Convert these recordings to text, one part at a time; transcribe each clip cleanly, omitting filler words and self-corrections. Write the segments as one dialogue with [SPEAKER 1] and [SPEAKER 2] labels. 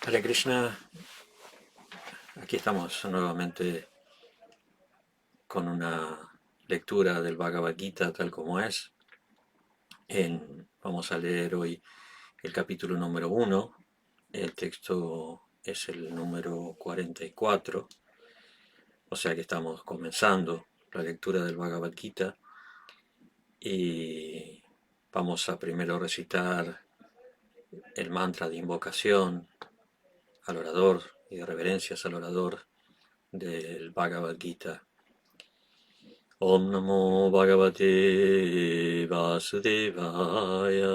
[SPEAKER 1] Hare Krishna, aquí estamos nuevamente con una lectura del Bhagavad Gita tal como es. Vamos a leer hoy el capítulo número 1. El texto es el número 44, o sea que estamos comenzando la lectura del Bhagavad Gita y vamos a primero recitar el mantra de invocación al orador y de reverencias al orador del Bhagavad Gita. Om Namo Bhagavate Vasudevaya.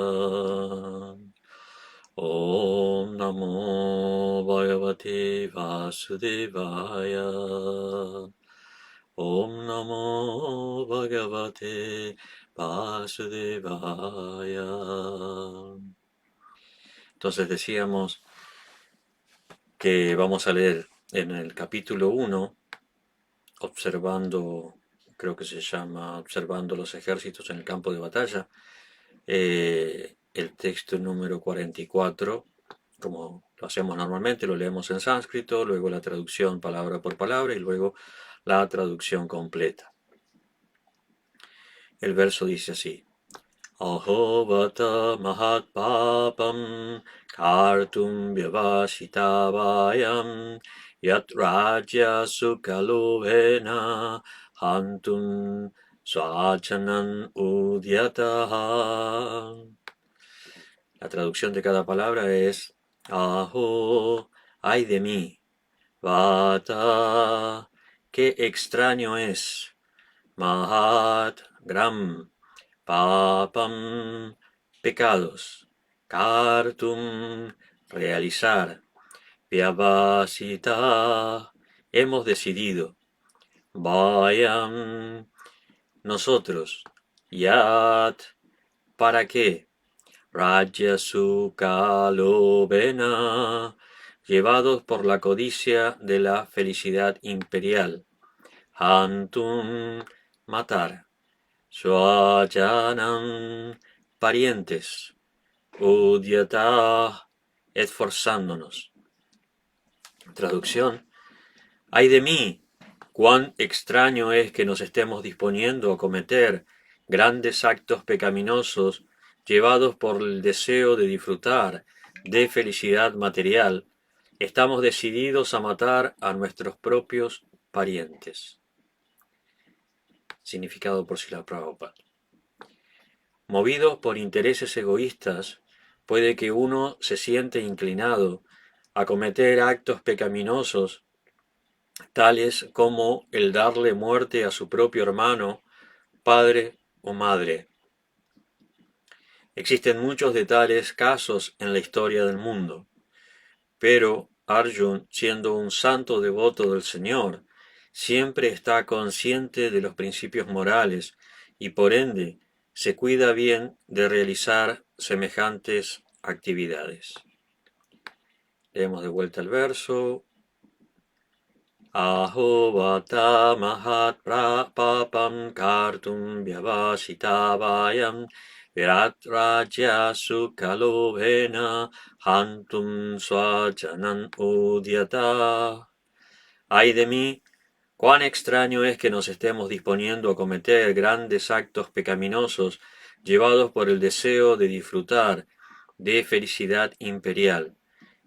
[SPEAKER 1] Om Namo Bhagavate Vasudevaya. Om Namo Bhagavate Vasudevaya. Entonces decíamos que vamos a leer en el capítulo 1, observando, creo que se llama Observando los ejércitos en el campo de batalla, el texto número 44, como lo hacemos normalmente, lo leemos en sánscrito, luego la traducción palabra por palabra y luego la traducción completa. El verso dice así: Aho vata mahat papam kartum vyavashitavayam yat rajya sukalovena hantum swachanan udyataha. La traducción de cada palabra es: Aho, ay de mí, vata, qué extraño es, mahat, gram, papam, pecados, kartum, realizar, vyavasita, hemos decidido, vayam, nosotros, yat, ¿para qué? Rajya Sukalovena, llevados por la codicia de la felicidad imperial. Hantum, matar. Swajanam, parientes. Udyata, esforzándonos. Traducción: ¡ay de mí! Cuán extraño es que nos estemos disponiendo a cometer grandes actos pecaminosos llevados por el deseo de disfrutar de felicidad material. Estamos decididos a matar a nuestros propios parientes. Significado por Srila Prabhupada. Movidos por intereses egoístas, puede que uno se siente inclinado a cometer actos pecaminosos tales como el darle muerte a su propio hermano, padre o madre. Existen muchos de tales casos en la historia del mundo, pero Arjun, siendo un santo devoto del Señor, siempre está consciente de los principios morales y por ende se cuida bien de realizar semejantes actividades. Leemos de vuelta el verso. Aho vata mahat papam kartum vyavasitavayam virat rajya sukalovena hantum swajanan udyata. Ay de mí, cuán extraño es que nos estemos disponiendo a cometer grandes actos pecaminosos llevados por el deseo de disfrutar de felicidad imperial.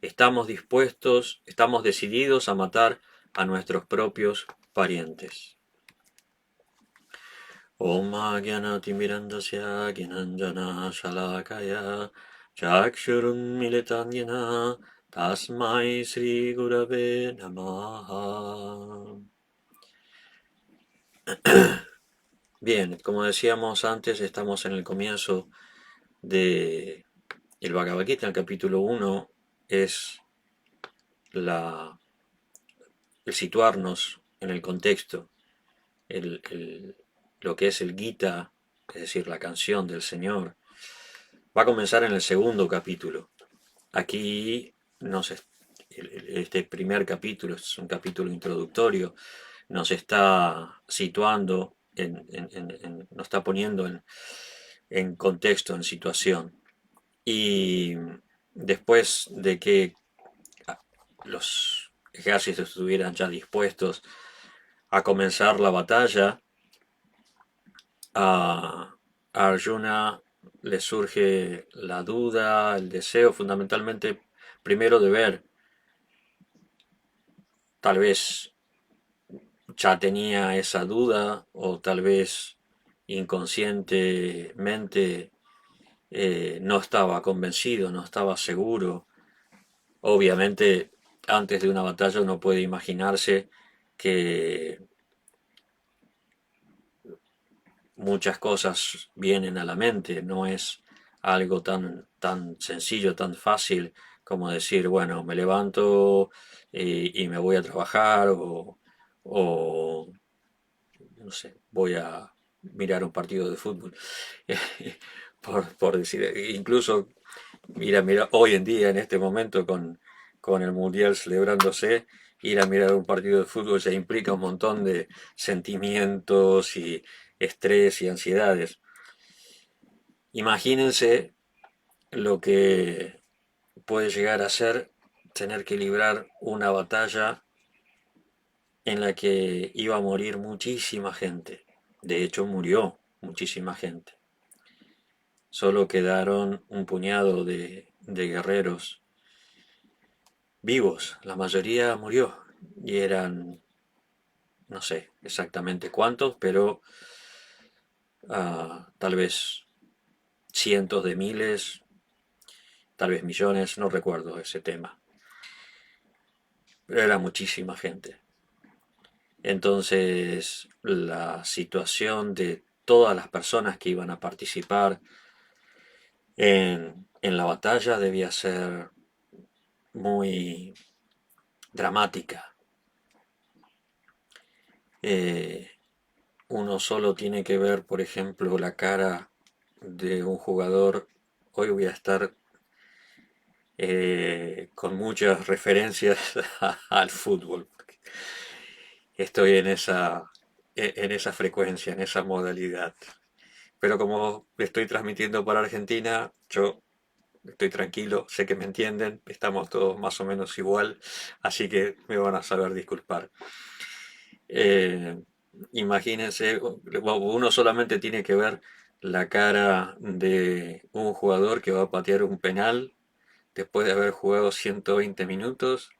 [SPEAKER 1] Estamos decididos a matar a nuestros propios parientes. Om Agyanatimirandasya Gyananjana Shalakaya Chakshurun Militanyana Tasmai Sri Gurave Namaha. Bien, como decíamos antes, estamos en el comienzo de el Bhagavad Gita. El capítulo 1 es el situarnos en el contexto, lo que es el Gita, es decir, la canción del Señor. Va a comenzar en el segundo capítulo. Aquí este primer capítulo es un capítulo introductorio, nos está situando, nos está poniendo en contexto, en situación. Y después de que los ejércitos estuvieran ya dispuestos a comenzar la batalla, a Arjuna le surge la duda, el deseo fundamentalmente primero de ver, tal vez ya tenía esa duda o tal vez inconscientemente no estaba convencido, no estaba seguro. Obviamente, antes de una batalla uno puede imaginarse que muchas cosas vienen a la mente, no es algo tan sencillo, tan fácil como decir, bueno, me levanto y me voy a trabajar o, no sé, voy a mirar un partido de fútbol. Por decir, incluso mira, hoy en día, en este momento, con el Mundial celebrándose, ir a mirar un partido de fútbol ya implica un montón de sentimientos y estrés y ansiedades. Imagínense lo que puede llegar a ser tener que librar una batalla en la que iba a morir muchísima gente. De hecho, murió muchísima gente. Solo quedaron un puñado de guerreros vivos. La mayoría murió. Y eran, no sé exactamente cuántos, pero tal vez cientos de miles, tal vez millones, no recuerdo ese tema. Pero era muchísima gente. Entonces, la situación de todas las personas que iban a participar en la batalla debía ser muy dramática. Eh, Uno solo tiene que ver, por ejemplo, la cara de un jugador. Hoy voy a estar con muchas referencias al fútbol. Estoy en esa frecuencia, en esa modalidad. Pero como estoy transmitiendo para Argentina, yo estoy tranquilo, sé que me entienden, estamos todos más o menos igual, así que me van a saber disculpar. Eh, Imagínense, uno solamente tiene que ver la cara de un jugador que va a patear un penal después de haber jugado 120 minutos.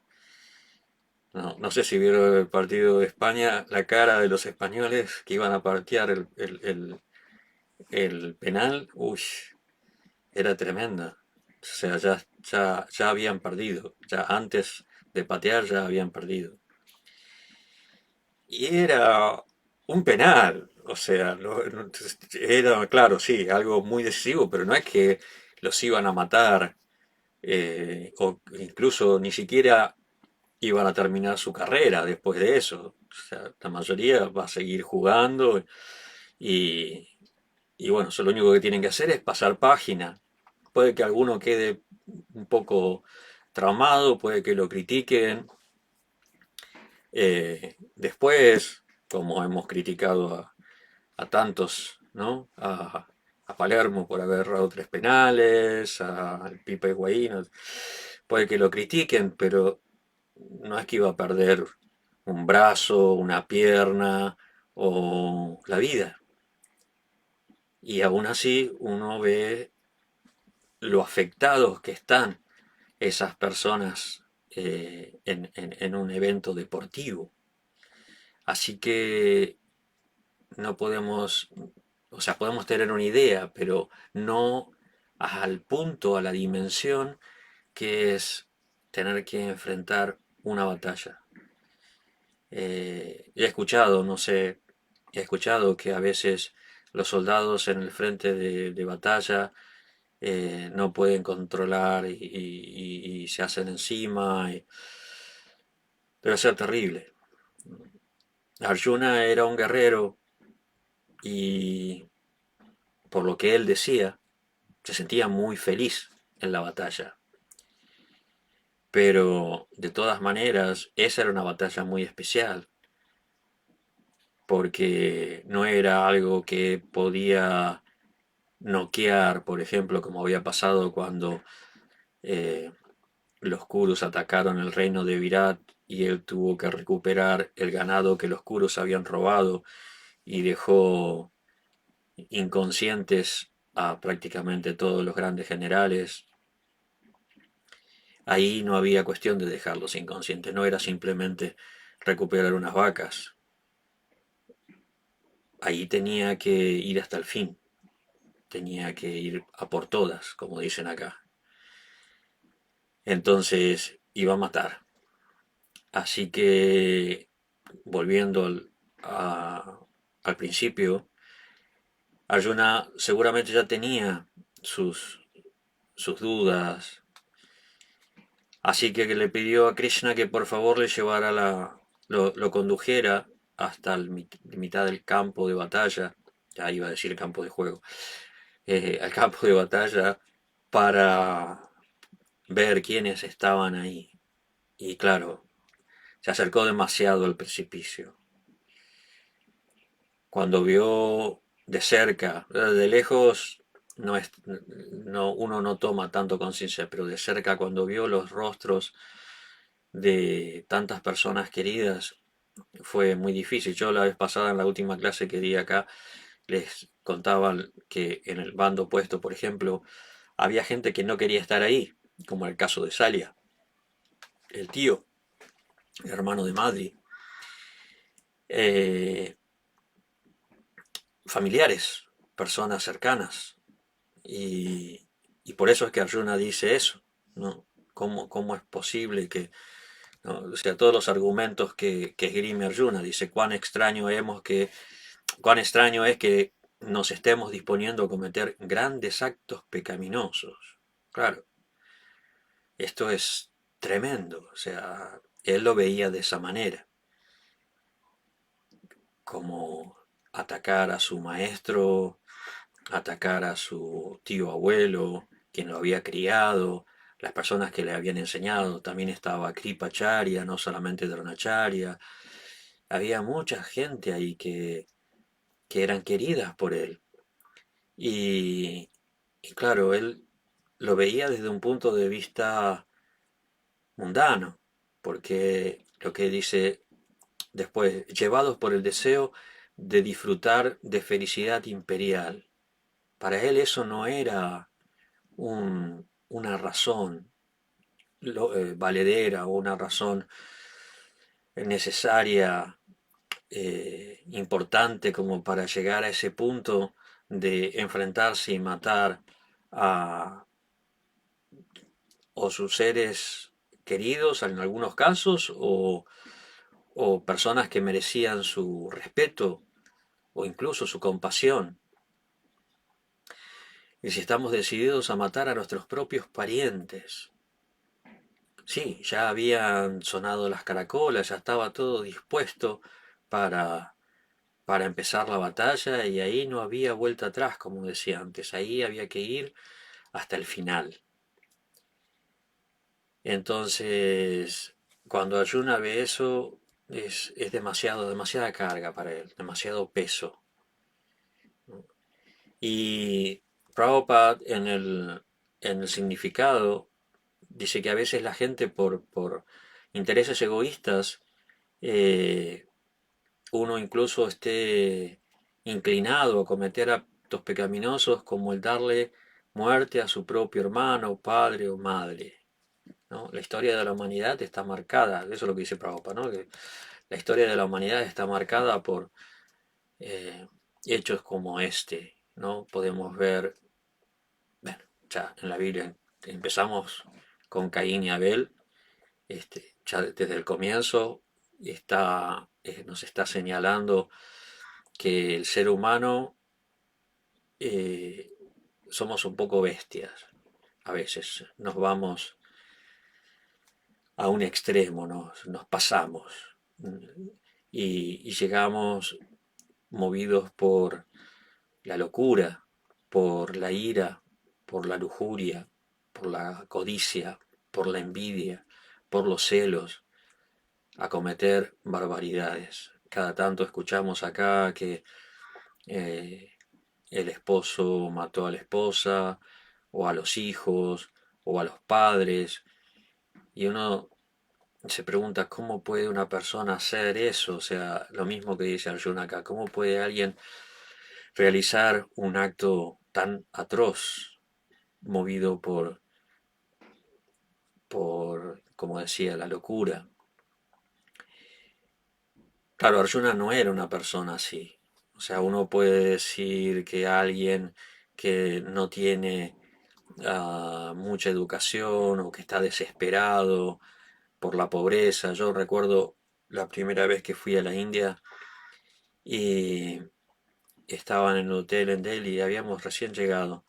[SPEAKER 1] No, no sé si vieron el partido de España, la cara de los españoles que iban a patear el penal, uy, era tremenda. O sea, ya habían perdido, ya antes de patear ya habían perdido. Y era un penal, o sea, era, claro, sí, algo muy decisivo, pero no es que los iban a matar, o incluso ni siquiera iban a terminar su carrera después de eso. O sea, la mayoría va a seguir jugando y, y bueno, eso lo único que tienen que hacer es pasar página. Puede que alguno quede un poco traumado, puede que lo critiquen. Después, como hemos criticado a tantos, ¿no? A Palermo por haber errado tres penales, al Pipa Higuaín, puede que lo critiquen, pero no es que iba a perder un brazo, una pierna o la vida. Y aún así uno ve lo afectados que están esas personas en un evento deportivo. Así que no podemos, o sea, podemos tener una idea, pero no al punto, a la dimensión que es tener que enfrentar una batalla. He escuchado, no sé, he escuchado que a veces los soldados en el frente de batalla no pueden controlar y se hacen encima. Debe ser terrible. Arjuna era un guerrero y por lo que él decía, se sentía muy feliz en la batalla. Pero de todas maneras, esa era una batalla muy especial, porque no era algo que podía noquear, por ejemplo, como había pasado cuando eh, los Kurus atacaron el reino de Virat y él tuvo que recuperar el ganado que los Kurus habían robado y dejó inconscientes a prácticamente todos los grandes generales. Ahí no había cuestión de dejarlos inconscientes, no era simplemente recuperar unas vacas. Ahí tenía que ir hasta el fin, tenía que ir a por todas, como dicen acá. Entonces iba a matar. Así que, volviendo al principio, Arjuna seguramente ya tenía sus dudas, así que le pidió a Krishna que por favor le llevara lo condujera hasta mitad del campo de batalla, ya iba a decir campo de juego, al campo de batalla para ver quiénes estaban ahí. Y claro, se acercó demasiado al precipicio. Cuando vio de cerca, de lejos uno no toma tanto conciencia, pero de cerca cuando vio los rostros de tantas personas queridas, fue muy difícil. Yo la vez pasada en la última clase que di acá les contaba que en el bando opuesto, por ejemplo, había gente que no quería estar ahí, como el caso de Salia, el tío, el hermano de Madri, eh, familiares, personas cercanas. Y por eso es que Arjuna dice eso, ¿no? ¿Cómo es posible que, ¿no? O sea, todos los argumentos que esgrime Arjuna, dice cuán extraño es que nos estemos disponiendo a cometer grandes actos pecaminosos. Claro, esto es tremendo, o sea, él lo veía de esa manera, como atacar a su maestro, atacar a su tío abuelo, quien lo había criado, las personas que le habían enseñado, también estaba Kripacharya, no solamente Dronacharya, había mucha gente ahí que eran queridas por él. Y, y claro, él lo veía desde un punto de vista mundano, porque lo que dice después, llevados por el deseo de disfrutar de felicidad imperial. Para él eso no era una razón valedera o una razón necesaria, importante como para llegar a ese punto de enfrentarse y matar a o sus seres queridos en algunos casos o personas que merecían su respeto o incluso su compasión. Y si estamos decididos a matar a nuestros propios parientes, sí, ya habían sonado las caracolas, ya estaba todo dispuesto para, para empezar la batalla y ahí no había vuelta atrás, como decía antes, ahí había que ir hasta el final. Entonces, cuando Arjuna ve eso, es demasiada carga para él, demasiado peso. Y Prabhupada en el significado dice que a veces la gente por intereses egoístas, eh, uno incluso esté inclinado a cometer actos pecaminosos como el darle muerte a su propio hermano, padre o madre, ¿no? La historia de la humanidad está marcada, eso es lo que dice Prabhupada, ¿no? Que la historia de la humanidad está marcada por eh, hechos como este, ¿no? Podemos ver, bueno, ya en la Biblia empezamos con Caín y Abel, ya desde el comienzo nos está señalando que el ser humano eh, somos un poco bestias. A veces nos vamos a un extremo, nos pasamos y llegamos movidos por la locura, por la ira, por la lujuria, por la codicia, por la envidia, por los celos, a cometer barbaridades. Cada tanto escuchamos acá que eh, el esposo mató a la esposa, o a los hijos, o a los padres, Y uno se pregunta cómo puede una persona hacer eso, o sea, lo mismo que dice Arjuna acá, cómo puede alguien realizar un acto tan atroz, movido como decía, la locura. Claro, Arjuna no era una persona así. O sea, uno puede decir que alguien que no tiene mucha educación o que está desesperado por la pobreza. Yo recuerdo la primera vez que fui a la India y estaban en el hotel en Delhi, habíamos recién llegado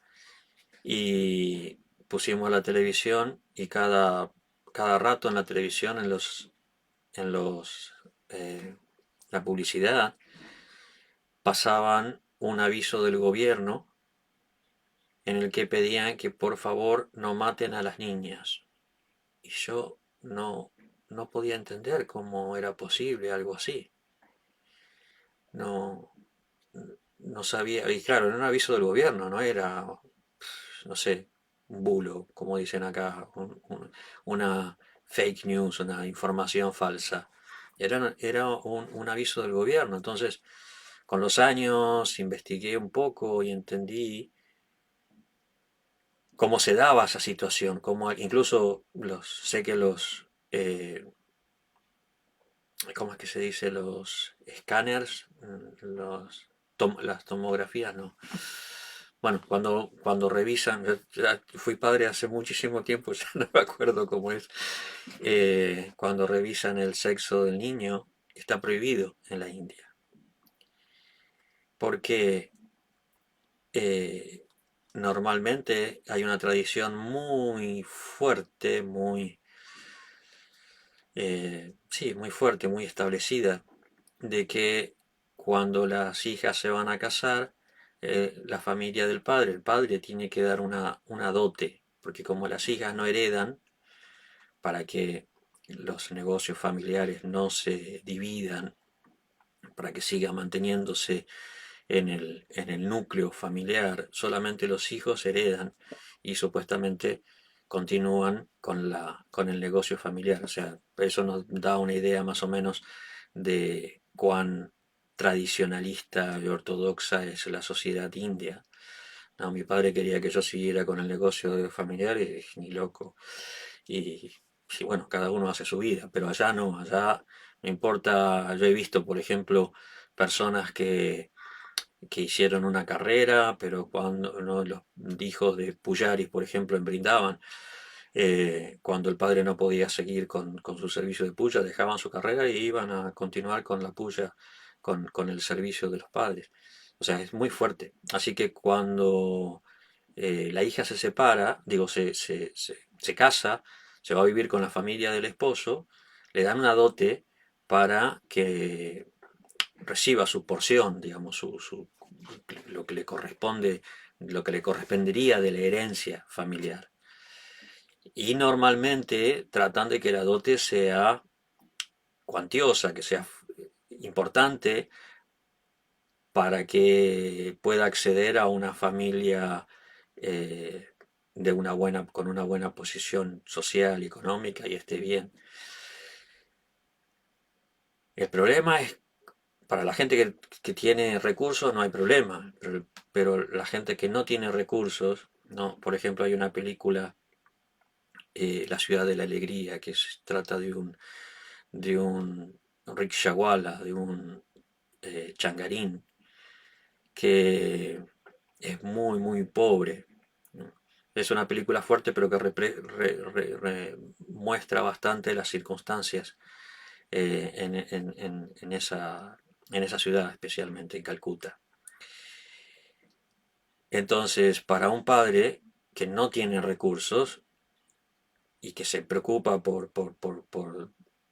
[SPEAKER 1] y pusimos la televisión y cada rato en la televisión, en eh, la publicidad, pasaban un aviso del gobierno en el que pedían que por favor no maten a las niñas. Y yo no podía entender cómo era posible algo así. No, no sabía, y claro, era un aviso del gobierno, no era, no sé, un bulo, como dicen acá, una fake news, una información falsa. Era un aviso del gobierno. Entonces, con los años investigué un poco y entendí cómo se daba esa situación, cómo incluso sé que ¿cómo es que se dice? Los escáneres, las tomografías, no. Bueno, cuando revisan, ya fui padre hace muchísimo tiempo, ya no me acuerdo cómo es. Cuando revisan el sexo del niño, está prohibido en la India. Porque eh, normalmente hay una tradición muy fuerte, sí, muy fuerte, muy establecida, de que cuando las hijas se van a casar, la familia del padre, el padre tiene que dar una dote, porque como las hijas no heredan, para que los negocios familiares no se dividan, para que siga manteniéndose en el núcleo familiar, solamente los hijos heredan y supuestamente continúan con el negocio familiar. O sea, eso nos da una idea más o menos de cuán tradicionalista y ortodoxa es la sociedad india. No, mi padre quería que yo siguiera con el negocio familiar y dije, ni loco. Y bueno, cada uno hace su vida, pero allá no, allá no importa. Yo he visto, por ejemplo, personas que hicieron una carrera, pero cuando no, los hijos de Pujaris, por ejemplo, en Brindaban, cuando el padre no podía seguir con su servicio de puya, dejaban su carrera y iban a continuar con la puya, con el servicio de los padres. O sea, es muy fuerte. Así que cuando la hija se separa, digo, se casa, se va a vivir con la familia del esposo, le dan una dote para que reciba su porción, digamos, lo que le corresponde, lo que le correspondería de la herencia familiar. Y normalmente tratan de que la dote sea cuantiosa, que sea importante para que pueda acceder a una familia eh, con una buena posición social y económica y esté bien. El problema es, para la gente que tiene recursos no hay problema, pero la gente que no tiene recursos, no, por ejemplo, hay una película, La ciudad de la alegría, que trata de un rickshawala, de un changarín, que es muy, muy pobre, ¿no? Es una película fuerte, pero que muestra bastante las circunstancias en esa ciudad, especialmente en Calcuta. Entonces, para un padre que no tiene recursos y que se preocupa por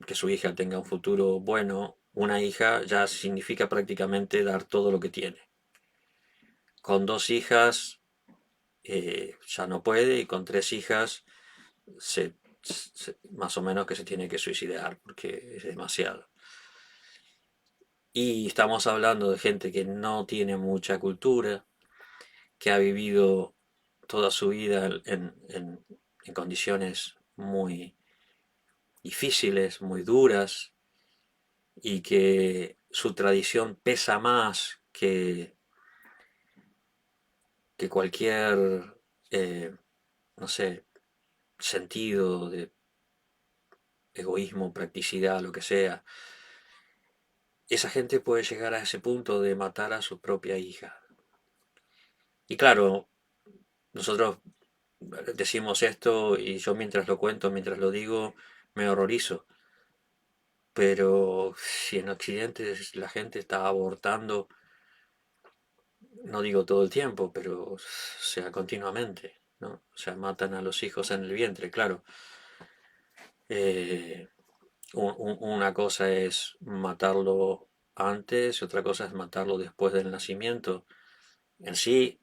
[SPEAKER 1] que su hija tenga un futuro bueno, una hija ya significa prácticamente dar todo lo que tiene. Con dos hijas ya no puede, y con tres hijas más o menos que se tiene que suicidar porque es demasiado. Y estamos hablando de gente que no tiene mucha cultura, que ha vivido toda su vida en condiciones muy, difíciles, muy duras, y que su tradición pesa más que cualquier, eh, no sé, sentido de egoísmo, practicidad, lo que sea. Esa gente puede llegar a ese punto de matar a su propia hija. Y claro, nosotros decimos esto y yo mientras lo cuento, mientras lo digo, me horrorizo. Pero si en Occidente la gente está abortando, no digo todo el tiempo, pero o sea continuamente, ¿no? O sea, matan a los hijos en el vientre, claro. Eh, una cosa es matarlo antes y otra cosa es matarlo después del nacimiento. En sí,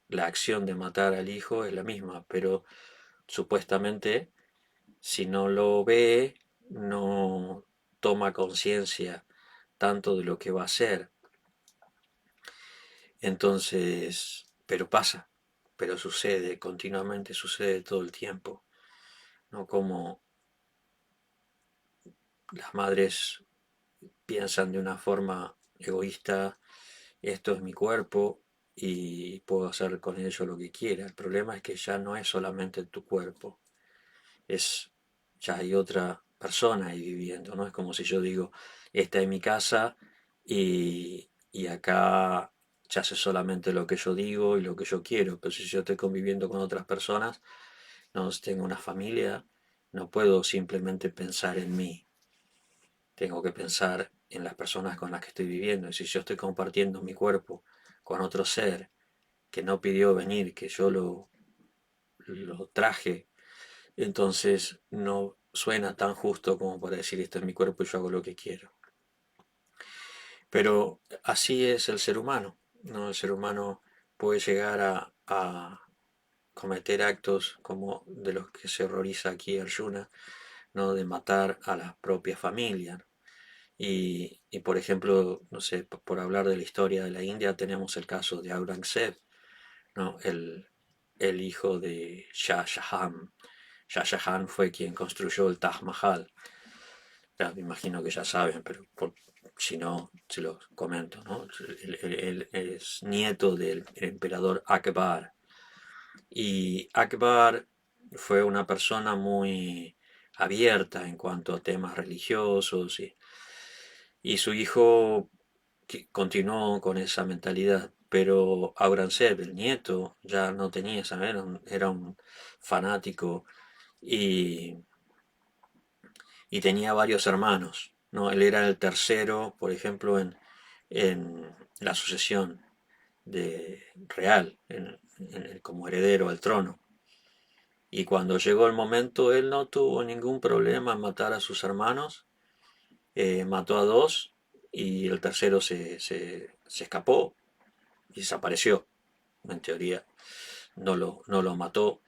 [SPEAKER 1] la acción de matar al hijo es la misma, pero supuestamente si no lo ve, no toma conciencia tanto de lo que va a hacer. Entonces, pero pasa, pero sucede, continuamente sucede todo el tiempo, ¿no? Como las madres piensan de una forma egoísta, esto es mi cuerpo y puedo hacer con ello lo que quiera. El problema es que ya no es solamente tu cuerpo, es ya hay otra persona ahí viviendo, ¿no? Es como si yo digo, esta es mi casa y acá se hace solamente lo que yo digo y lo que yo quiero, pero si yo estoy conviviendo con otras personas, no tengo una familia, no puedo simplemente pensar en mí, tengo que pensar en las personas con las que estoy viviendo. Y si yo estoy compartiendo mi cuerpo con otro ser que no pidió venir, que yo lo traje, entonces no suena tan justo como para decir esto es mi cuerpo y yo hago lo que quiero. Pero así es el ser humano, ¿no? El ser humano puede llegar a cometer actos como de los que se horroriza aquí Arjuna, ¿no? De matar a la propia familia. Y por ejemplo, no sé, por hablar de la historia de la India, tenemos el caso de Aurangzeb, ¿no? El hijo de Shah Jahan. Shah Jahan fue quien construyó el Taj Mahal. Ya, me imagino que ya saben, pero si no, se los comento, ¿no? Él es nieto del emperador Akbar. Y Akbar fue una persona muy abierta en cuanto a temas religiosos y su hijo continuó con esa mentalidad. Pero Aurangzeb, el nieto, ya no tenía esa, era un fanático y y tenía varios hermanos, ¿no? Él era el tercero, por ejemplo, en la sucesión real, como heredero al trono. Y cuando llegó el momento, él no tuvo ningún problema en matar a sus hermanos, mató a dos y el tercero se escapó y desapareció, en teoría. No lo mató.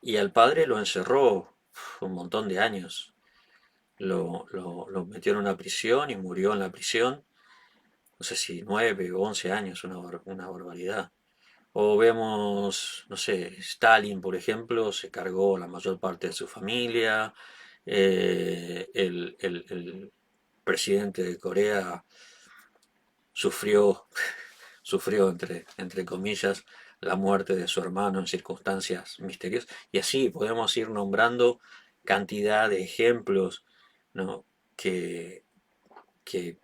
[SPEAKER 1] Y al padre lo encerró un montón de años. Lo metió en una prisión y murió en la prisión, no sé si 9 o 11 años, una barbaridad. O vemos, no sé, Stalin, por ejemplo, se cargó la mayor parte de su familia, el presidente de Corea sufrió, sufrió entre comillas, la muerte de su hermano en circunstancias misteriosas. Y así podemos ir nombrando cantidad de ejemplos, ¿no? que, que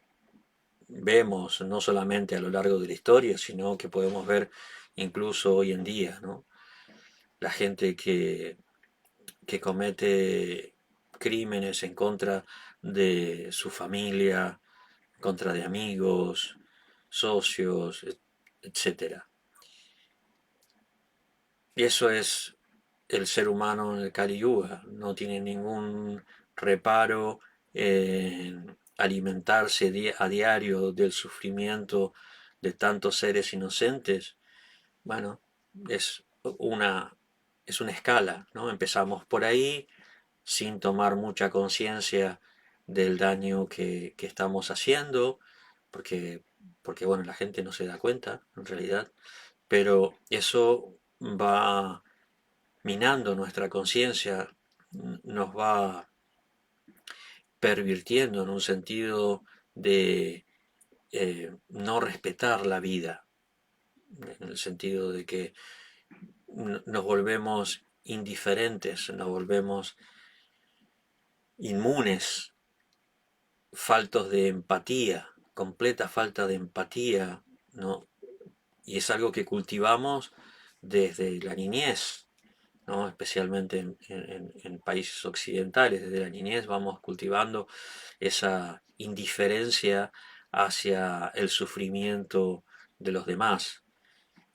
[SPEAKER 1] vemos no solamente a lo largo de la historia, sino que podemos ver incluso hoy en día, ¿no? La gente que comete crímenes en contra de su familia, en contra de amigos, socios, etcétera. Y eso es el ser humano en el Kali Yuga, no tiene ningún reparo en alimentarse a diario del sufrimiento de tantos seres inocentes. Bueno, es una, es una escala, ¿no? Empezamos por ahí sin tomar mucha conciencia del daño que estamos haciendo, porque, porque bueno, la gente no se da cuenta en realidad, pero eso va minando nuestra conciencia, nos va pervirtiendo en un sentido de no respetar la vida, en el sentido de que nos volvemos indiferentes, nos volvemos inmunes, faltos de empatía, completa falta de empatía, ¿no? Y es algo que cultivamos desde la niñez, ¿no? Especialmente en países occidentales, desde la niñez vamos cultivando esa indiferencia hacia el sufrimiento de los demás.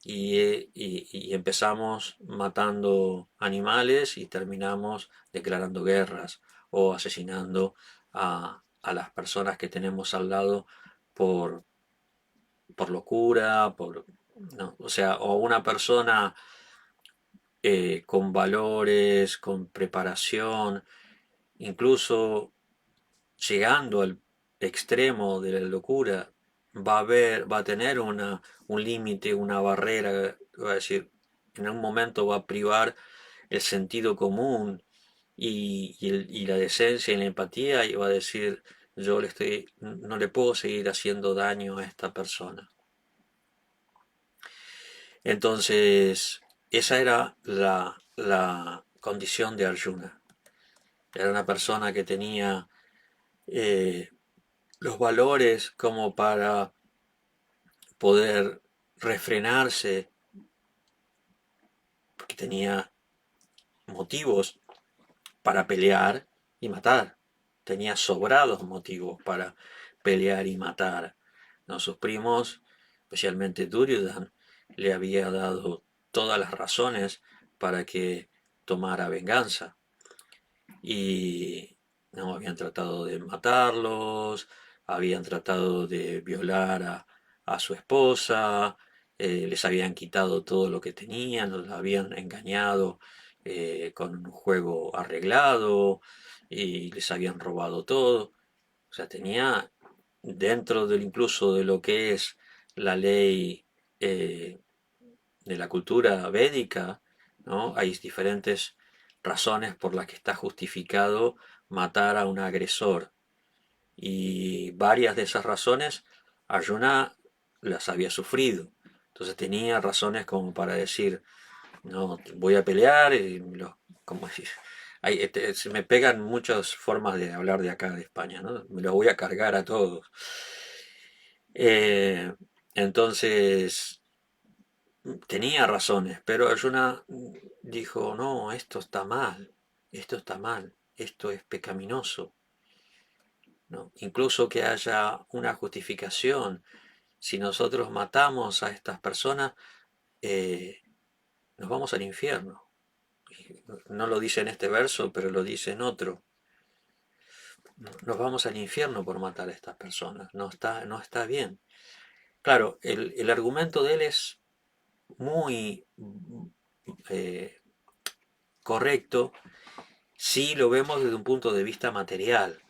[SPEAKER 1] Y empezamos matando animales y terminamos declarando guerras o asesinando a las personas que tenemos al lado por, por locura, no, o sea, o una persona con valores, con preparación, incluso llegando al extremo de la locura, va a tener un límite, una barrera, va a decir, en un momento va a privar el sentido común y la decencia y la empatía y va a decir, no le puedo seguir haciendo daño a esta persona. Entonces, esa era la condición de Arjuna. Era una persona que tenía eh, los valores como para poder refrenarse, porque tenía motivos para pelear y matar. Tenía sobrados motivos para pelear y matar. ¿No? Sus primos, especialmente Duryodhan, le había dado todas las razones para que tomara venganza. Y no habían tratado de matarlos, habían tratado de violar a su esposa, les habían quitado todo lo que tenían, los habían engañado con un juego arreglado y les habían robado todo. O sea, tenía dentro del incluso de lo que es la ley eh, de la cultura védica, ¿no? Hay diferentes razones por las que está justificado matar a un agresor. Y varias de esas razones Arjuna las había sufrido. Entonces tenía razones como para decir, no, voy a pelear, como decir, se me pegan muchas formas de hablar de acá de España, ¿no? Me los voy a cargar a todos. Eh, entonces, tenía razones, pero Arjuna dijo, no, esto está mal, esto es pecaminoso, ¿no? Incluso que haya una justificación, si nosotros matamos a estas personas, eh, nos vamos al infierno. No lo dice en este verso, pero lo dice en otro. Nos vamos al infierno por matar a estas personas, no está bien. Claro, el argumento de él es muy eh, correcto si lo vemos desde un punto de vista material.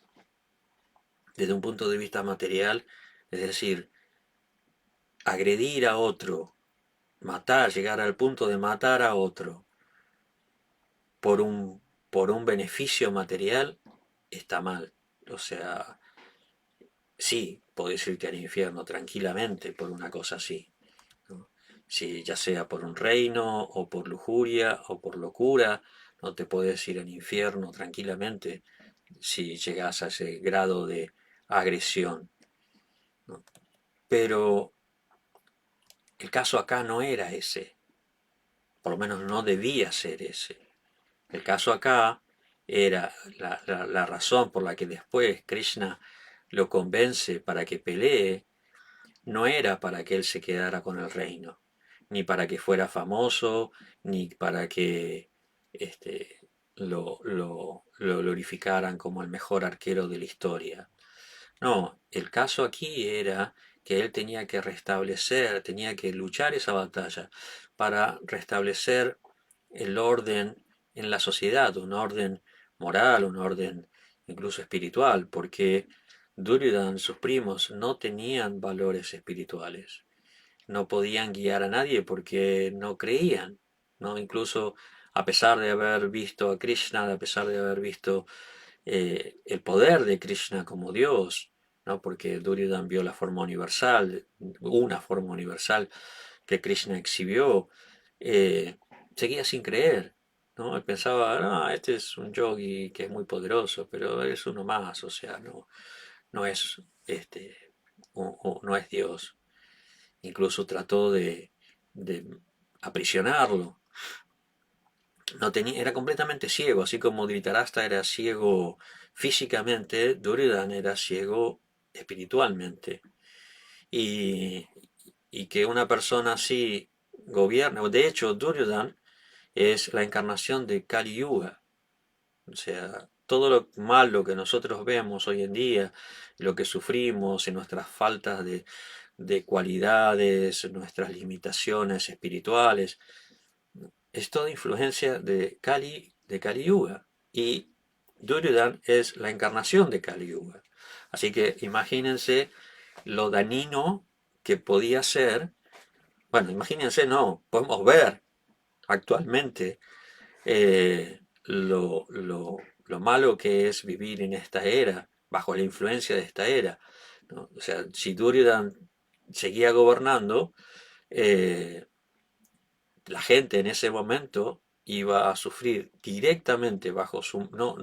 [SPEAKER 1] Desde un punto de vista material, es decir, agredir a otro, matar, llegar al punto de matar a otro por por un beneficio material, está mal. O sea, sí, podés irte al infierno tranquilamente por una cosa así, ¿no? Si ya sea por un reino, o por lujuria, o por locura, no te podés ir al infierno tranquilamente si llegas a ese grado de agresión, ¿no? Pero el caso acá no era ese, por lo menos no debía ser ese. El caso acá era la razón por la que después Krishna lo convence para que pelee, no era para que él se quedara con el reino, ni para que fuera famoso, ni para que lo glorificaran como el mejor arquero de la historia. No, el caso aquí era que él tenía que restablecer, tenía que luchar esa batalla para restablecer el orden en la sociedad, un orden moral, un orden incluso espiritual, porque Duryodhan, sus primos, no tenían valores espirituales, no podían guiar a nadie porque no creían, ¿no? Incluso a pesar de haber visto a Krishna, a pesar de haber visto el poder de Krishna como Dios, ¿no? Porque Duryodhana vio la forma universal, una forma universal que Krishna exhibió, eh, seguía sin creer, ¿no? Él pensaba, no, este es un yogi que es muy poderoso, pero es uno más, o sea, no es no es Dios. Incluso trató de aprisionarlo. No tenía, era completamente ciego, así como Dhritarashtra era ciego físicamente, Duryodhana era ciego espiritualmente. Y, y que una persona así gobierne, de hecho, Duryodhana es la encarnación de Kali Yuga. O sea, todo lo malo que nosotros vemos hoy en día, lo que sufrimos y nuestras faltas de cualidades, nuestras limitaciones espirituales, es toda influencia de Kali Yuga. Y Duryodhana es la encarnación de Kali Yuga. Así que imagínense lo dañino que podía ser. Bueno, imagínense, no, podemos ver actualmente lo malo que es vivir en esta era, bajo la influencia de esta era, ¿no? O sea, si Duryodhana seguía gobernando, eh, la gente en ese momento iba a sufrir directamente bajo su... No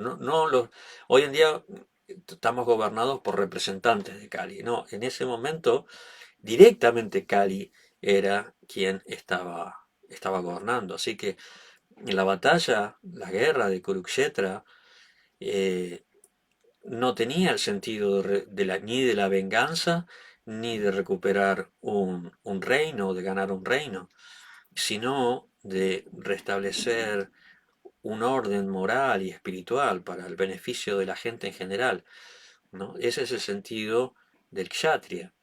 [SPEAKER 1] los, hoy en día estamos gobernados por representantes de Cali, no, en ese momento directamente Cali era quien estaba gobernando, así que en la batalla, la guerra de Kurukshetra, eh, no tenía el sentido ni de la venganza, ni de recuperar un reino, de ganar un reino, sino de restablecer un orden moral y espiritual para el beneficio de la gente en general, ¿no? Ese es el sentido del kshatriya,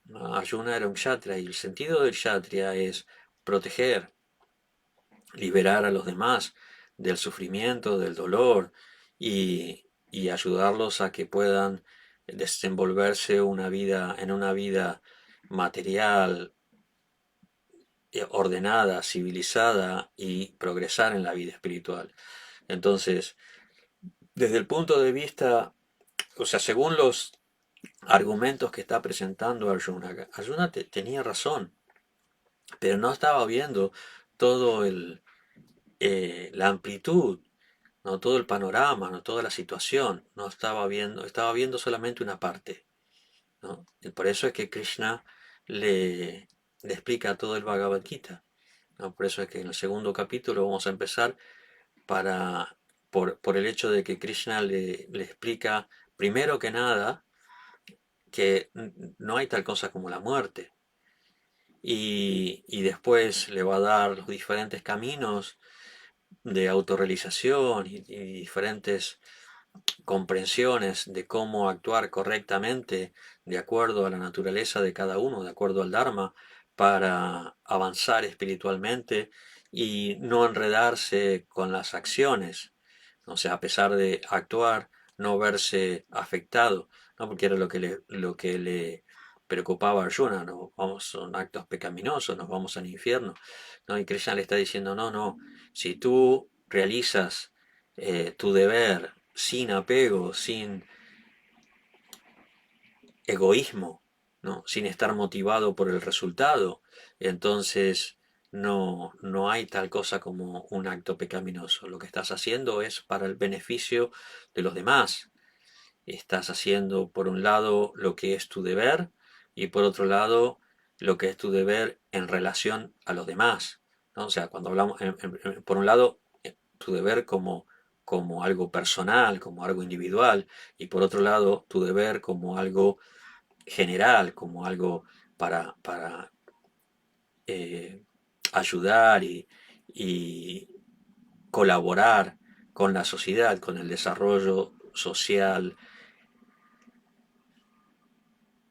[SPEAKER 1] ¿no? Arjuna era un kshatriya y el sentido del kshatriya es proteger, liberar a los demás del sufrimiento, del dolor y ayudarlos a que puedan desenvolverse en una vida material, ordenada, civilizada y progresar en la vida espiritual. Entonces, desde el punto de vista, o sea, según los argumentos que está presentando Arjuna, Arjuna tenía razón, pero no estaba viendo todo la amplitud, no todo el panorama, no toda la situación, no estaba viendo, estaba viendo solamente una parte, ¿no? Y por eso es que Krishna le explica todo el Bhagavad Gita, ¿no? Por eso es que en el segundo capítulo vamos a empezar por el hecho de que Krishna le explica primero que nada que no hay tal cosa como la muerte. Y después le va a dar los diferentes caminos de autorrealización y diferentes comprensiones de cómo actuar correctamente de acuerdo a la naturaleza de cada uno, de acuerdo al Dharma, para avanzar espiritualmente y no enredarse con las acciones. O sea, a pesar de actuar, no verse afectado, ¿no? Porque era lo que le preocupaba a Arjuna, ¿no? Vamos, son actos pecaminosos, nos vamos al infierno, ¿no? Y Krishna le está diciendo, no, no, si tú realizas tu deber sin apego, sin egoísmo, ¿no? Sin estar motivado por el resultado, entonces no hay tal cosa como un acto pecaminoso. Lo que estás haciendo es para el beneficio de los demás. Estás haciendo por un lado lo que es tu deber y por otro lado lo que es tu deber en relación a los demás, ¿no? O sea, cuando hablamos, por un lado, tu deber como algo personal, como algo individual, y por otro lado, tu deber como algo general, como algo para eh, ayudar y colaborar con la sociedad, con el desarrollo social,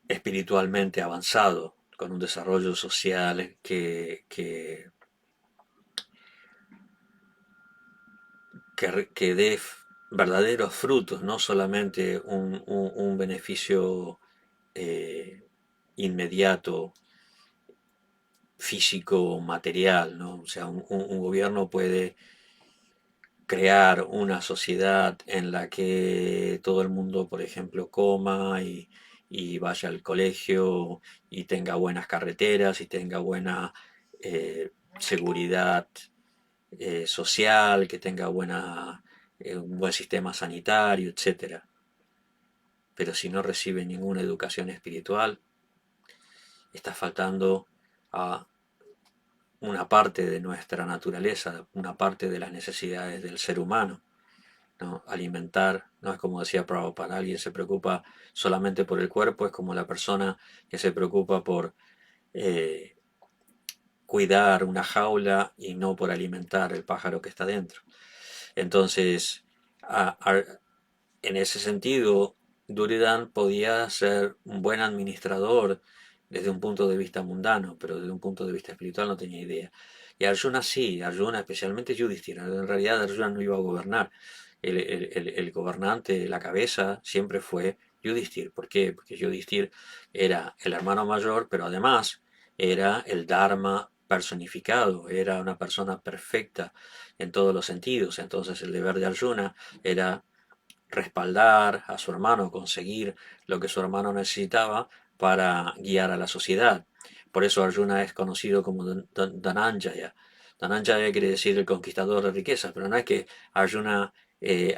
[SPEAKER 1] espiritualmente avanzado, con un desarrollo social que dé verdaderos frutos, no solamente un beneficio eh, inmediato, físico, material, ¿no? O sea, un gobierno puede crear una sociedad en la que todo el mundo, por ejemplo, coma y vaya al colegio y tenga buenas carreteras y tenga buena eh, seguridad social, que tenga un buen sistema sanitario, etcétera. Pero si no recibe ninguna educación espiritual, está faltando a una parte de nuestra naturaleza, una parte de las necesidades del ser humano, ¿no? Alimentar, no es como decía Prabhupada, alguien se preocupa solamente por el cuerpo, es como la persona que se preocupa por eh, cuidar una jaula y no por alimentar el pájaro que está dentro. Entonces, a- a- en ese sentido, Duridan podía ser un buen administrador desde un punto de vista mundano, pero desde un punto de vista espiritual no tenía idea. Y Arjuna sí, Arjuna, especialmente Yudhishthira. En realidad Arjuna no iba a gobernar. El gobernante, la cabeza, siempre fue Yudhishthir. ¿Por qué? Porque Yudhishthir era el hermano mayor, pero además era el Dharma personificado, era una persona perfecta en todos los sentidos. Entonces el deber de Arjuna era respaldar a su hermano, conseguir lo que su hermano necesitaba para guiar a la sociedad. Por eso Arjuna es conocido como Dhananjaya. Dhananjaya quiere decir el conquistador de riquezas, pero no es que Arjuna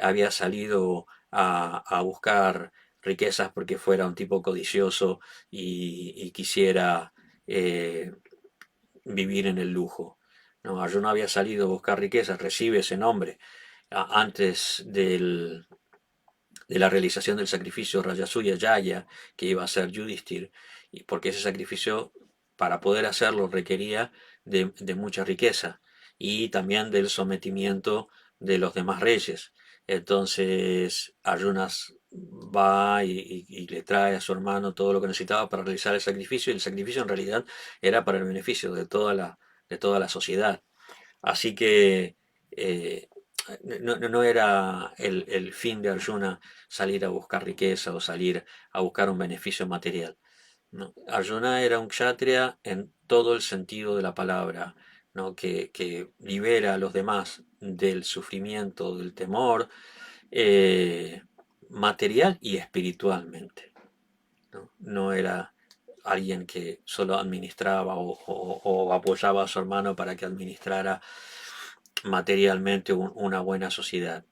[SPEAKER 1] había salido a buscar riquezas porque fuera un tipo codicioso y quisiera eh, vivir en el lujo. No, Arjuna había salido a buscar riquezas, recibe ese nombre antes de la realización del sacrificio Rajasuya Yaya que iba a hacer Yudhishthir, y porque ese sacrificio, para poder hacerlo, requería de mucha riqueza y también del sometimiento de los demás reyes. Entonces Arjuna va y le trae a su hermano todo lo que necesitaba para realizar el sacrificio, y el sacrificio en realidad era para el beneficio de toda la sociedad. Así que eh, no era el fin de Arjuna salir a buscar riqueza o salir a buscar un beneficio material. ¿No? Arjuna era un kshatriya en todo el sentido de la palabra, ¿no? Que libera a los demás del sufrimiento, del temor, eh, material y espiritualmente. ¿No? No era alguien que solo administraba o apoyaba a su hermano para que administrara materialmente una buena sociedad,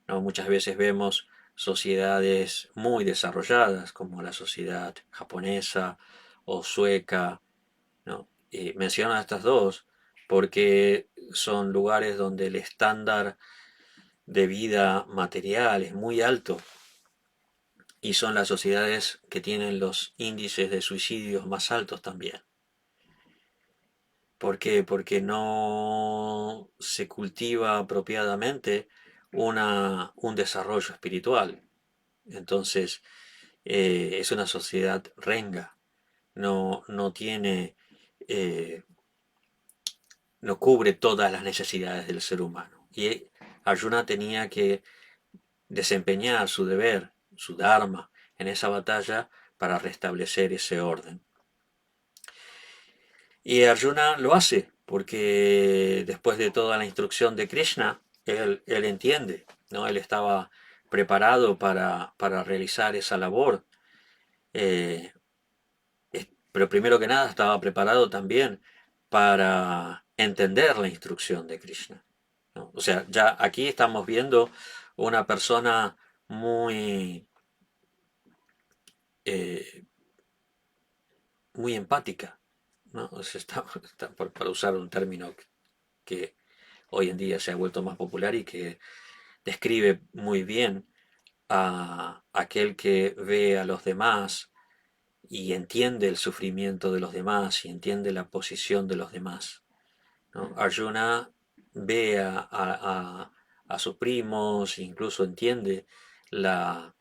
[SPEAKER 1] ¿no? Muchas veces vemos sociedades muy desarrolladas, como la sociedad japonesa o sueca, ¿no? Y menciono a estas dos porque son lugares donde el estándar de vida material es muy alto y son las sociedades que tienen los índices de suicidios más altos también. ¿Por qué? Porque no se cultiva apropiadamente un desarrollo espiritual. Entonces, es una sociedad renga, no tiene, eh, no cubre todas las necesidades del ser humano. Y Arjuna tenía que desempeñar su deber, su dharma, en esa batalla para restablecer ese orden. Y Arjuna lo hace, porque después de toda la instrucción de Krishna, él entiende, ¿no? Él estaba preparado para realizar esa labor, eh, pero primero que nada estaba preparado también para entender la instrucción de Krishna, ¿no? O sea, ya aquí estamos viendo una persona muy, eh, muy empática, ¿no? O sea, para usar un término que hoy en día se ha vuelto más popular y que describe muy bien a aquel que ve a los demás y entiende el sufrimiento de los demás y entiende la posición de los demás, ¿no? Arjuna ve a sus primos, incluso entiende la,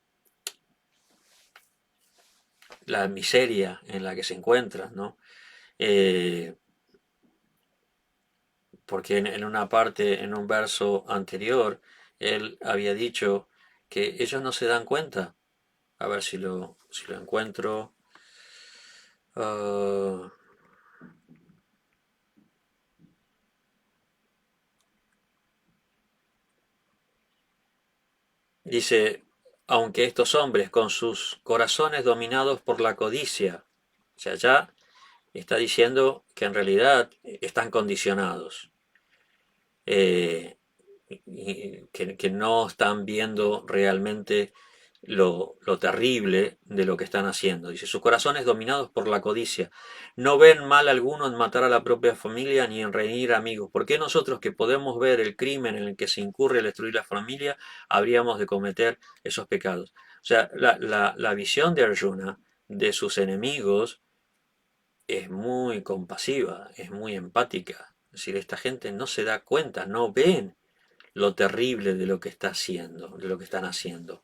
[SPEAKER 1] la miseria en la que se encuentran, ¿no? Eh, porque en una parte, en un verso anterior, él había dicho que ellos no se dan cuenta. A ver si lo encuentro. Ah, Dice, aunque estos hombres con sus corazones dominados por la codicia, o sea, ya está diciendo que en realidad están condicionados, eh, que no están viendo realmente lo terrible de lo que están haciendo. Dice, sus corazones dominados por la codicia. No ven mal alguno en matar a la propia familia ni en reñir amigos. ¿Por qué nosotros que podemos ver el crimen en el que se incurre al destruir la familia, habríamos de cometer esos pecados? O sea, la visión de Arjuna de sus enemigos es muy compasiva, es muy empática. Es decir, esta gente no se da cuenta, no ven lo terrible de lo que está haciendo, de lo que están haciendo,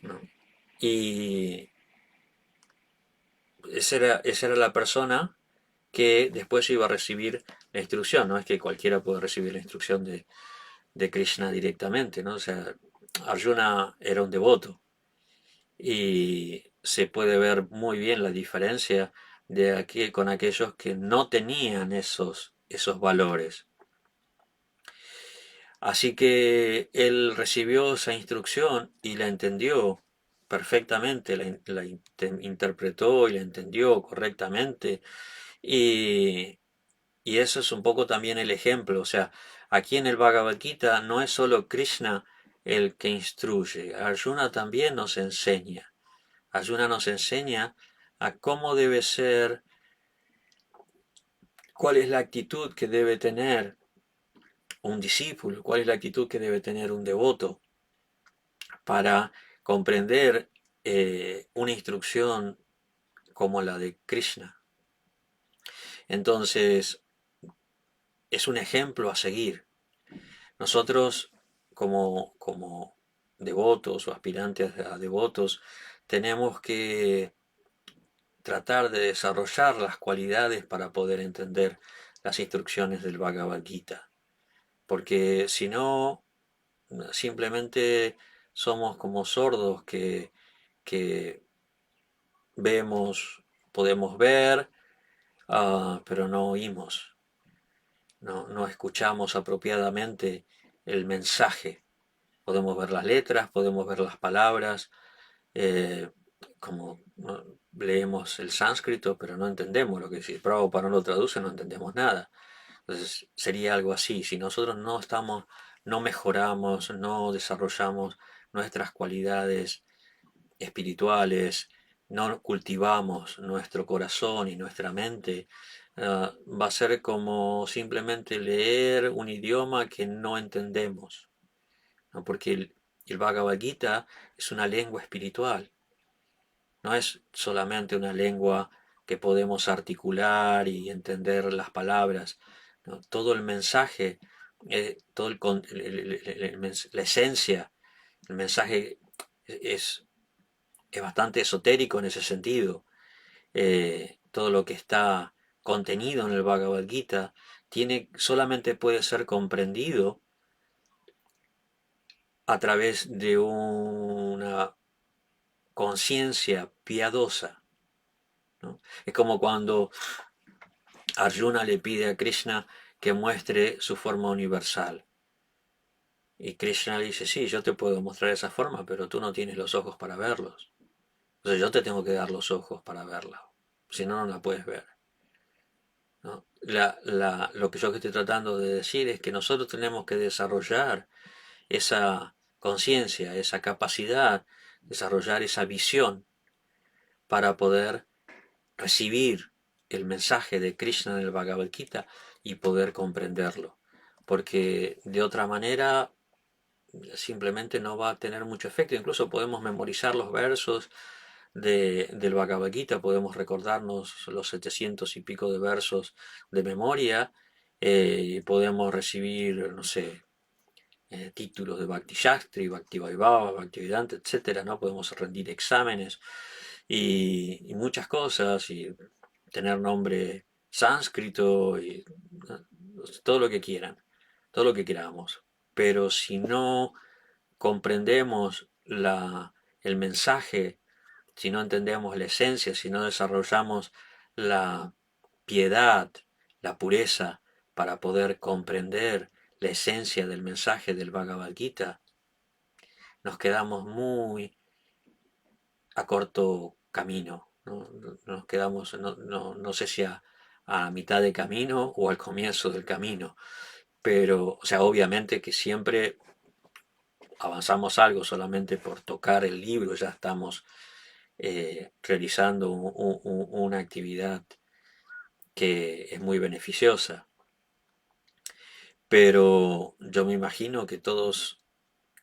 [SPEAKER 1] ¿no? Y esa era la persona que después iba a recibir la instrucción, no es que cualquiera puede recibir la instrucción de Krishna directamente, ¿no? O sea, Arjuna era un devoto y se puede ver muy bien la diferencia de aquí con aquellos que no tenían esos valores. Así que él recibió esa instrucción y la entendió perfectamente, la interpretó y la entendió correctamente. Y, y eso es un poco también el ejemplo. O sea, aquí en el Bhagavad Gita no es solo Krishna el que instruye, Arjuna también nos enseña. Arjuna nos enseña a cómo debe ser, cuál es la actitud que debe tener un discípulo, cuál es la actitud que debe tener un devoto para comprender una instrucción como la de Krishna. Entonces, es un ejemplo a seguir. Nosotros, como devotos o aspirantes a devotos, tenemos que tratar de desarrollar las cualidades para poder entender las instrucciones del Bhagavad Gita. Porque si no, simplemente somos como sordos que vemos, podemos ver, pero no oímos, no escuchamos apropiadamente el mensaje. Podemos ver las letras, podemos ver las palabras, eh, como ¿no? Leemos el sánscrito, pero no entendemos lo que si Prabhupada no lo traduce, no entendemos nada. Entonces sería algo así, si nosotros no estamos, no mejoramos, no desarrollamos nuestras cualidades espirituales, no cultivamos nuestro corazón y nuestra mente, va a ser como simplemente leer un idioma que no entendemos, ¿no? Porque el Bhagavad Gita es una lengua espiritual, no es solamente una lengua que podemos articular y entender las palabras, ¿no? Todo el mensaje, todo la esencia, el mensaje es es bastante esotérico en ese sentido. Todo lo que está contenido en el Bhagavad Gita solamente puede ser comprendido a través de una conciencia piadosa, ¿no? Es como cuando Arjuna le pide a Krishna que muestre su forma universal. Y Krishna le dice, sí, yo te puedo mostrar esa forma, pero tú no tienes los ojos para verlos. Entonces yo te tengo que dar los ojos para verla. Si no, no la puedes ver, ¿no? Lo que yo estoy tratando de decir es que nosotros tenemos que desarrollar esa conciencia, esa capacidad, desarrollar esa visión para poder recibir el mensaje de Krishna en el Bhagavad Gita y poder comprenderlo. Porque de otra manera simplemente no va a tener mucho efecto. Incluso podemos memorizar los versos del Bhagavad Gita, podemos recordarnos los 700 y pico de versos de memoria, y podemos recibir, no sé, títulos de Bhakti Shastri, Bhakti Vaibhava, Bhakti Vedanta, etcétera, ¿no? Podemos rendir exámenes y muchas cosas, y tener nombre sánscrito, y todo lo que quieran, todo lo que queramos. Pero si no comprendemos el mensaje, si no entendemos la esencia, si no desarrollamos la piedad, la pureza, para poder comprender la esencia del mensaje del Bhagavad Gita, nos quedamos muy a corto camino, ¿no? Nos quedamos, no sé si a mitad de camino o al comienzo del camino, pero, o sea, obviamente que siempre avanzamos algo solamente por tocar el libro, ya estamos realizando una actividad que es muy beneficiosa, pero yo me imagino que todos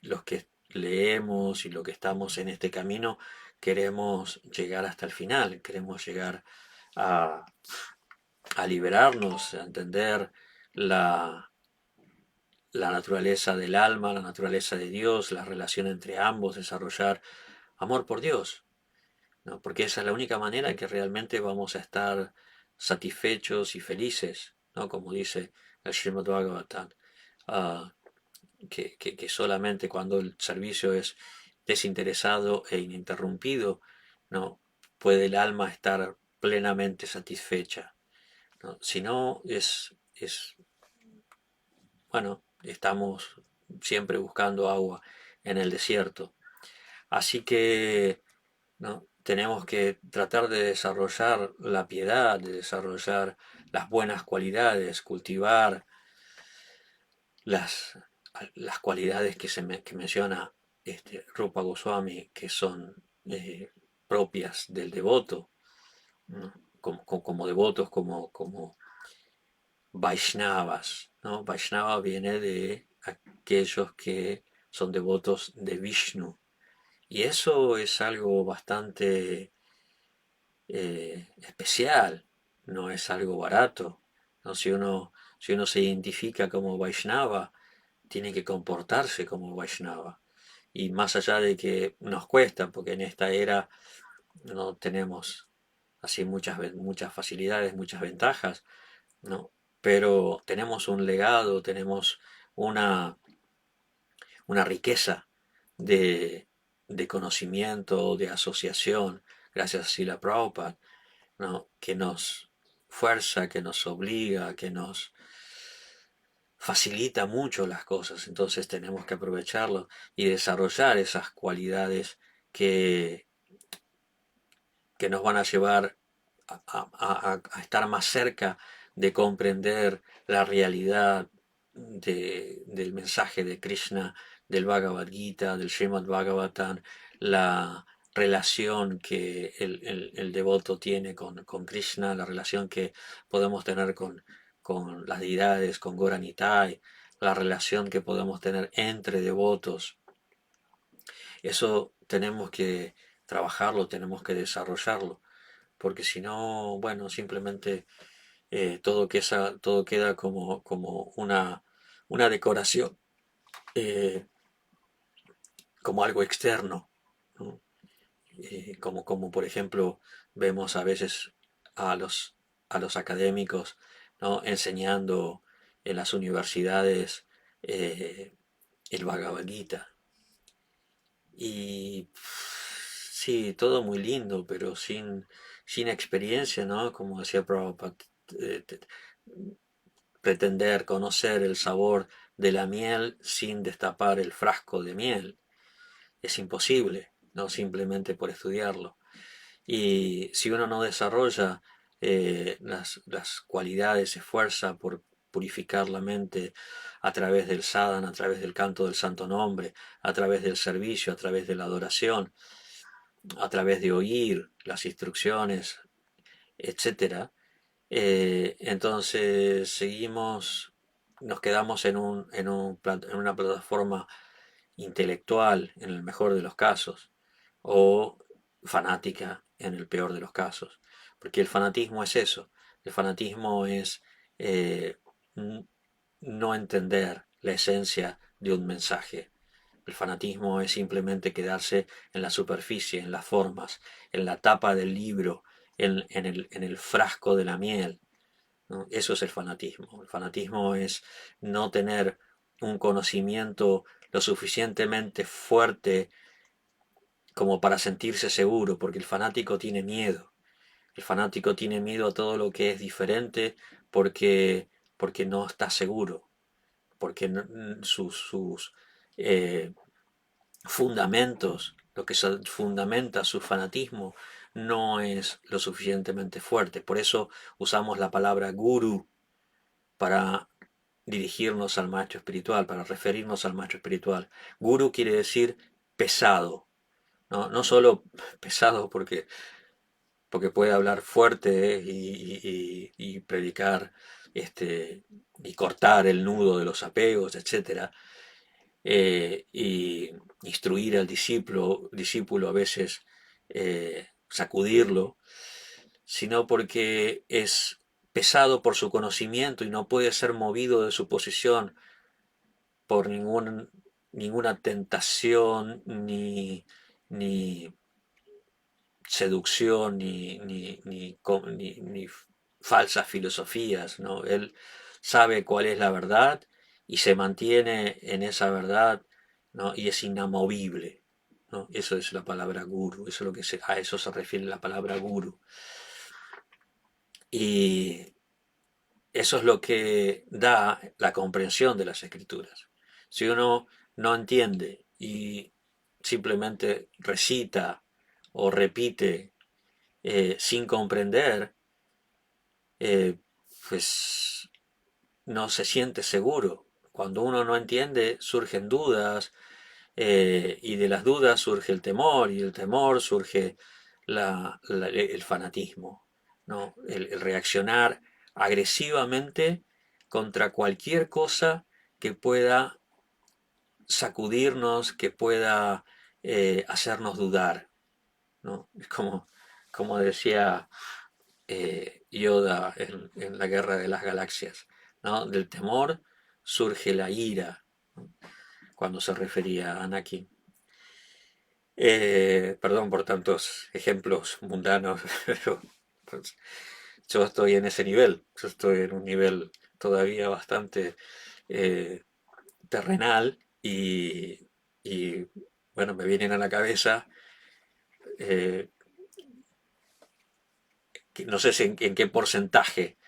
[SPEAKER 1] los que leemos y los que estamos en este camino queremos llegar hasta el final, queremos llegar a, a liberarnos, a entender la, la naturaleza del alma, la naturaleza de Dios, la relación entre ambos, desarrollar amor por Dios, ¿no? Porque esa es la única manera en que realmente vamos a estar satisfechos y felices, ¿no? Como dice el Srimad Bhagavatam, ah, que solamente cuando el servicio es desinteresado e ininterrumpido, ¿no? Puede el alma estar plenamente satisfecha, ¿no? Si no, bueno, estamos siempre buscando agua en el desierto. Así que, ¿no? Tenemos que tratar de desarrollar la piedad, de desarrollar las buenas cualidades, cultivar las, las cualidades que menciona Rupa Goswami, que son propias del devoto, ¿no? Como devotos, como Vaishnavas, ¿no? Vaishnava viene de aquellos que son devotos de Vishnu. Y eso es algo bastante especial, no es algo barato, ¿no? Si uno se identifica como Vaishnava, tiene que comportarse como Vaishnava. Y más allá de que nos cuesta, porque en esta era no tenemos así muchas facilidades, muchas ventajas, ¿no? Pero tenemos un legado, tenemos una, una riqueza de, de conocimiento, de asociación, gracias a Srila Prabhupada, ¿no? Que nos fuerza, que nos obliga, que nos facilita mucho las cosas. Entonces tenemos que aprovecharlo y desarrollar esas cualidades que, que nos van a llevar a estar más cerca de comprender la realidad del mensaje de Krishna, del Bhagavad Gita, del Srimad Bhagavatam, la relación que el devoto tiene con Krishna, la relación que podemos tener con las deidades, con Goranitai, la relación que podemos tener entre devotos. Eso tenemos que trabajarlo, tenemos que desarrollarlo, porque si no, bueno, simplemente todo queda como una decoración, eh, como algo externo, ¿no? Como por ejemplo vemos a veces a a los académicos, ¿no? Enseñando en las universidades el Bhagavad Gita. Y sí, todo muy lindo, pero sin experiencia, ¿no? Como decía Prabhupada, eh, te- pretender conocer el sabor de la miel sin destapar el frasco de miel. Es imposible, no simplemente por estudiarlo. Y si uno no desarrolla las cualidades, se esfuerza por purificar la mente a través del sadhana, a través del canto del santo nombre, a través del servicio, a través de la adoración, a través de oír las instrucciones, etcétera. Entonces nos quedamos en una plataforma intelectual en el mejor de los casos, o fanática en el peor de los casos. Porque el fanatismo es eso, el fanatismo es eh, no entender la esencia de un mensaje. El fanatismo es simplemente quedarse en la superficie, en las formas, en la tapa del libro, en el frasco de la miel, ¿no? Eso es el fanatismo. El fanatismo es no tener un conocimiento lo suficientemente fuerte como para sentirse seguro, porque el fanático tiene miedo. El fanático tiene miedo a todo lo que es diferente porque no está seguro, porque sus eh, fundamentos, lo que fundamenta su fanatismo, no es lo suficientemente fuerte. Por eso usamos la palabra guru para dirigirnos al maestro espiritual, para referirnos al maestro espiritual. Guru quiere decir pesado, no, no solo pesado porque puede hablar fuerte y predicar y cortar el nudo de los apegos, etcétera, y instruir al discípulo a veces sacudirlo, sino porque es pesado por su conocimiento y no puede ser movido de su posición por ninguna tentación ni seducción ni falsas filosofías, ¿no? Él sabe cuál es la verdad y se mantiene en esa verdad, ¿no? Y es inamovible, ¿no? Eso es la palabra guru, eso es lo que a eso se refiere la palabra guru. Y eso es lo que da la comprensión de las escrituras. Si uno no entiende y simplemente recita o repite sin comprender, eh, pues no se siente seguro. Cuando uno no entiende, surgen dudas, y de las dudas surge el temor, y el temor surge el fanatismo, ¿no? El reaccionar agresivamente contra cualquier cosa que pueda sacudirnos, que pueda hacernos dudar, ¿no? Es como decía Yoda en la Guerra de las Galaxias, ¿no? Del temor surge la ira, ¿no? Cuando se refería a Anakin. Perdón por tantos ejemplos mundanos, pero pues, yo estoy en ese nivel, yo estoy en un nivel todavía bastante eh, terrenal y, bueno, me vienen a la cabeza, eh, no sé si en qué porcentaje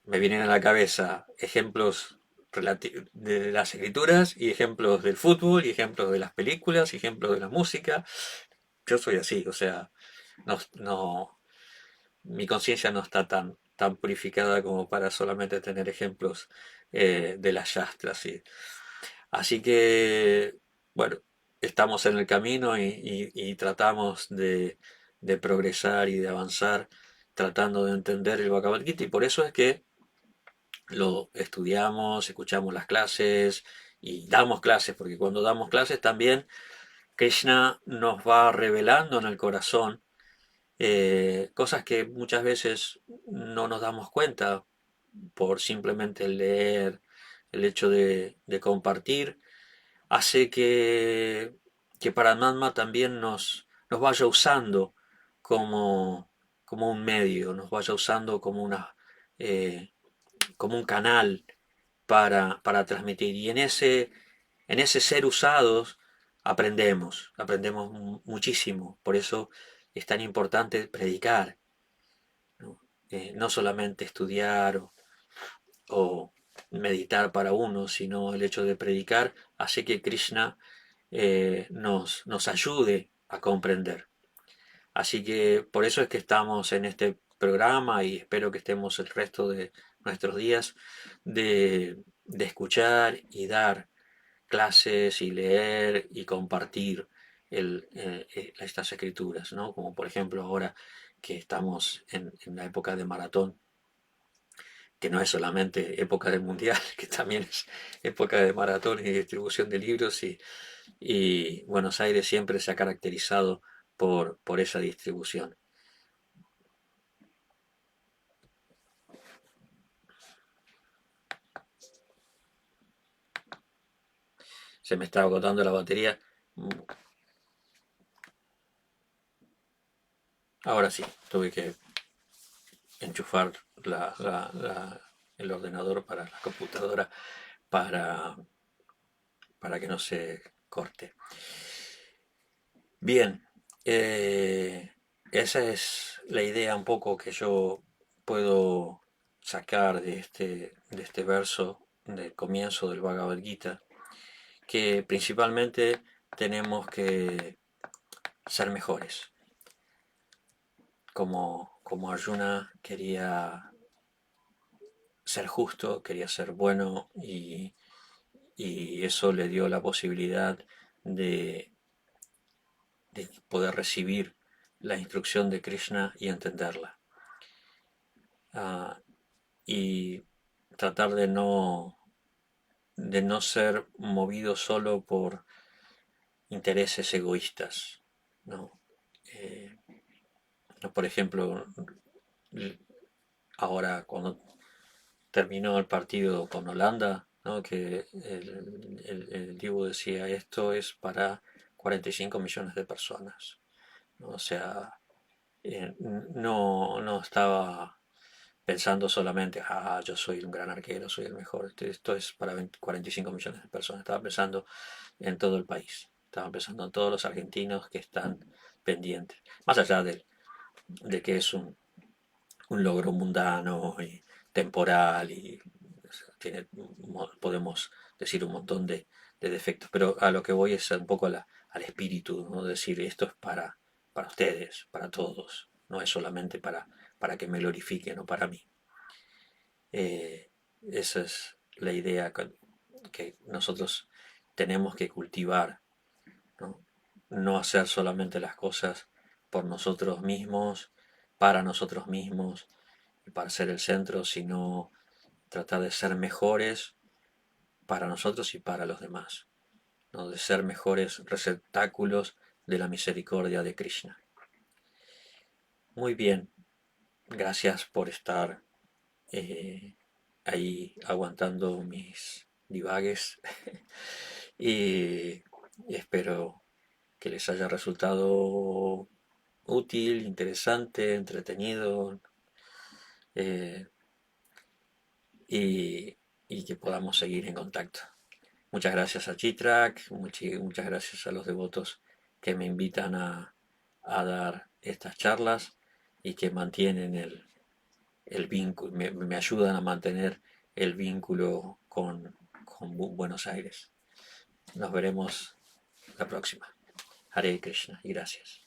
[SPEAKER 1] me vienen a la cabeza ejemplos de las escrituras y ejemplos del fútbol y ejemplos de las películas y ejemplos de la música. Yo soy así, o sea, no, mi conciencia no está tan purificada como para solamente tener ejemplos de las yastras. ¿Sí? Así que, bueno, estamos en el camino y tratamos de progresar y de avanzar tratando de entender el Bhagavad Gita y por eso es que lo estudiamos, escuchamos las clases y damos clases, porque cuando damos clases también Krishna nos va revelando en el corazón cosas que muchas veces no nos damos cuenta por simplemente leer, el hecho de compartir, hace que Paramatma también nos vaya usando como, como un medio, nos vaya usando eh, como un canal para transmitir. Y en ese ser usados aprendemos muchísimo. Por eso es tan importante predicar, ¿no? No solamente estudiar o meditar para uno, sino el hecho de predicar hace que Krishna nos ayude a comprender. Así que por eso es que estamos en este programa y espero que estemos el resto de nuestros días de escuchar y dar clases y leer y compartir estas escrituras, ¿no? Como por ejemplo ahora que estamos en la época de maratón, que no es solamente época del mundial, que también es época de maratón y distribución de libros y Buenos Aires siempre se ha caracterizado por esa distribución. Se me está agotando la batería. Ahora sí, tuve que enchufar el ordenador para la computadora para, para que no se corte. Bien, esa es la idea un poco que yo puedo sacar de este verso del comienzo del Bhagavad Gita, que principalmente tenemos que ser mejores. Como Arjuna quería ser justo, quería ser bueno y eso le dio la posibilidad de, de poder recibir la instrucción de Krishna y entenderla. Ah, y tratar de no ser movido solo por intereses egoístas, ¿no? Eh, por ejemplo, ahora cuando terminó el partido con Holanda, ¿no? Que el Dibu decía, esto es para 45 millones de personas, ¿no? O sea, no estaba pensando solamente, yo soy un gran arquero, soy el mejor, esto es para 45 millones de personas, estaba pensando en todo el país, estaba pensando en todos los argentinos que están pendientes, más allá de que es un logro mundano y temporal y o sea, podemos decir un montón de defectos, pero a lo que voy es un poco al espíritu, ¿no? Decir esto es para ustedes, para todos, no es solamente para que me glorifiquen o para mí. Esa es la idea que nosotros tenemos que cultivar, ¿no? No hacer solamente las cosas por nosotros mismos, para nosotros mismos, para ser el centro, sino tratar de ser mejores para nosotros y para los demás, ¿no? De ser mejores receptáculos de la misericordia de Krishna. Muy bien, gracias por estar eh, ahí aguantando mis divagues y espero que les haya resultado útil, interesante, entretenido eh, y, y que podamos seguir en contacto. Muchas gracias a Chitrak, muchas gracias a los devotos que me invitan a dar estas charlas y que mantienen el vínculo, me ayudan a mantener el vínculo con Buenos Aires. Nos veremos la próxima. Hare Krishna y gracias.